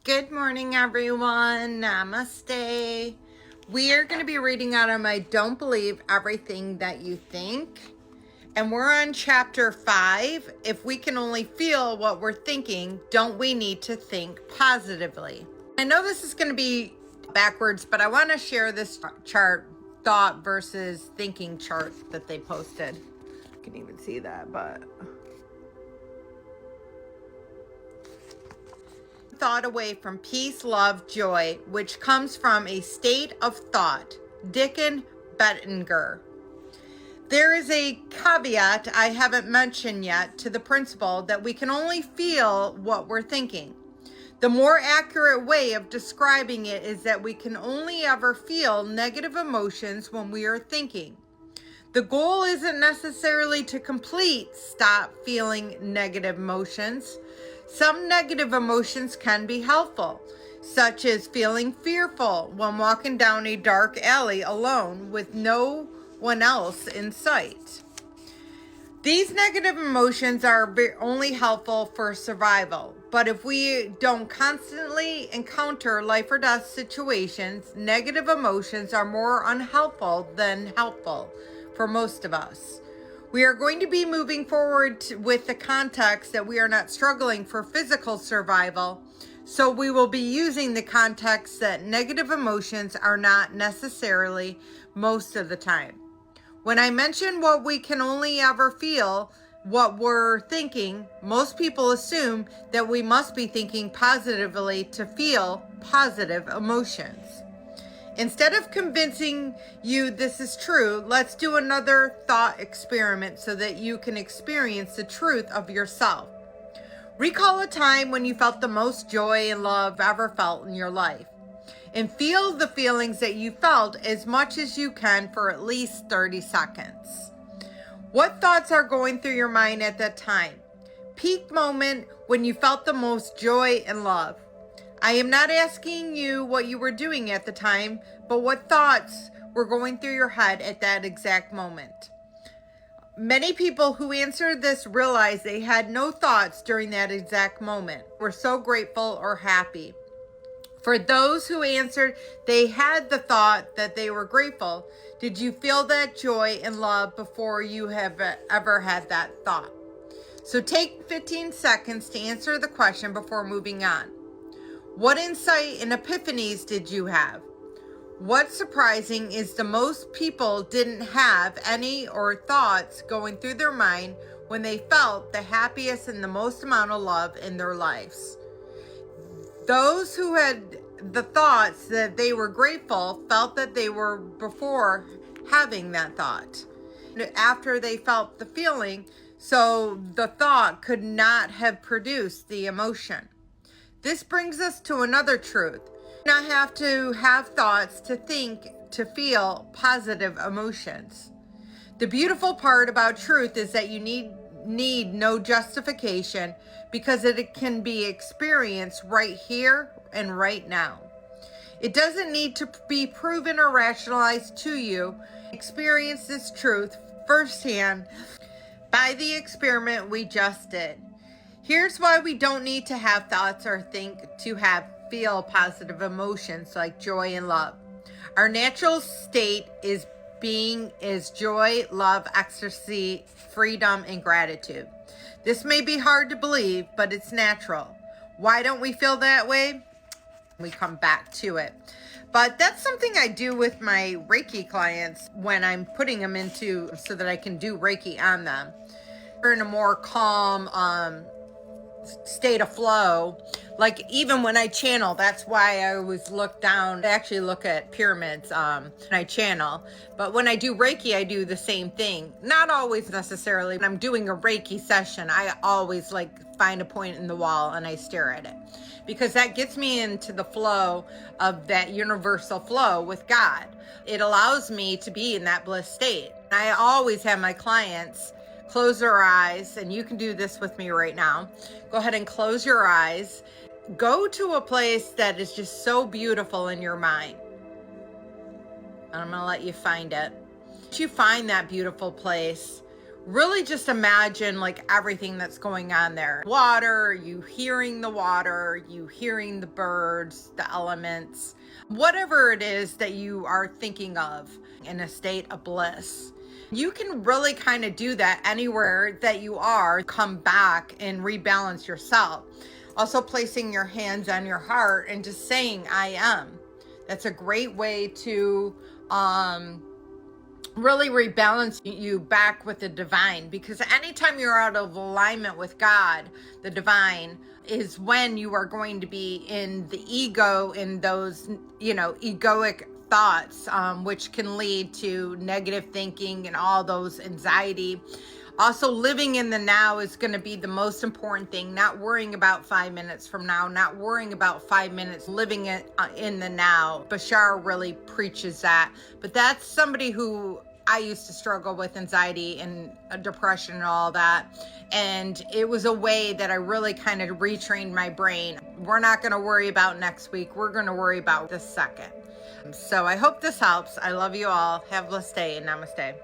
Good morning, everyone. Namaste. We are going to be reading out of my Don't Believe Everything That You Think. And we're on chapter 5. If we can only feel what we're thinking, don't we need to think positively? I know this is going to be backwards, but I want to share this chart, thought versus thinking chart that they posted. You can even see that, but... thought away from peace, love, joy, which comes from a state of thought. Dickon Bettinger. There is a caveat I haven't mentioned yet to the principle that we can only feel what we're thinking. The more accurate way of describing it is that we can only ever feel negative emotions when we are thinking. The goal isn't necessarily to stop feeling negative emotions. Some negative emotions can be helpful, such as feeling fearful when walking down a dark alley alone with no one else in sight. These negative emotions are only helpful for survival, but if we don't constantly encounter life or death situations, negative emotions are more unhelpful than helpful for most of us. We are going to be moving forward with the context that we are not struggling for physical survival, so we will be using the context that negative emotions are not necessarily most of the time. When I mention what we can only ever feel, what we're thinking, most people assume that we must be thinking positively to feel positive emotions. Instead of convincing you this is true, let's do another thought experiment so that you can experience the truth of yourself. Recall a time when you felt the most joy and love ever felt in your life, and feel the feelings that you felt as much as you can for at least 30 seconds. What thoughts are going through your mind at that time? Peak moment when you felt the most joy and love. I am not asking you what you were doing at the time, but what thoughts were going through your head at that exact moment. Many people who answered this realized they had no thoughts during that exact moment. Were so grateful or happy. For those who answered they had the thought that they were grateful, did you feel that joy and love before you have ever had that thought? So take 15 seconds to answer the question before moving on. What insight and epiphanies did you have? What's surprising is the most people didn't have any or thoughts going through their mind when they felt the happiest and the most amount of love in their lives. Those who had the thoughts that they were grateful felt that they were before having that thought. After they felt the feeling, so the thought could not have produced the emotion. This brings us to another truth. You do not have to have thoughts to think, to feel positive emotions. The beautiful part about truth is that you need no justification because it can be experienced right here and right now. It doesn't need to be proven or rationalized to you. Experience this truth firsthand by the experiment we just did. Here's why we don't need to have thoughts or think to feel positive emotions like joy and love. Our natural state is joy, love, ecstasy, freedom, and gratitude. This may be hard to believe, but it's natural. Why don't we feel that way? We come back to it. But that's something I do with my Reiki clients when I'm putting them into so that I can do Reiki on them. We're in a more calm, state of flow. Like even when I channel, that's why I always look down. I actually look at pyramids when I channel. But when I do Reiki, I do the same thing. Not always necessarily. When I'm doing a Reiki session, I always find a point in the wall and I stare at it. Because that gets me into the flow of that universal flow with God. It allows me to be in that bliss state. I always have my clients close their eyes, and you can do this with me right now. Go ahead and close your eyes. Go to a place that is just so beautiful in your mind. I'm going to let you find it. Once you find that beautiful place, really just imagine like everything that's going on there. Water, you hearing the water, you hearing the birds, the elements, whatever it is that you are thinking of in a state of bliss. You can really kind of do that anywhere that you are. Come back and rebalance yourself. Also placing your hands on your heart and just saying, I am. That's a great way to really rebalance you back with the divine, because anytime you're out of alignment with God, the divine, is when you are going to be in the ego, in those, egoic thoughts, which can lead to negative thinking and all those anxiety. Also, living in the now is going to be the most important thing. Not worrying about 5 minutes from now, not worrying about 5 minutes, living it in the now. Bashar really preaches that. But that's somebody who I used to struggle with anxiety and depression and all that. And it was a way that I really kind of retrained my brain. We're not going to worry about next week. We're going to worry about this second. So I hope this helps. I love you all. Have a blessed day and namaste.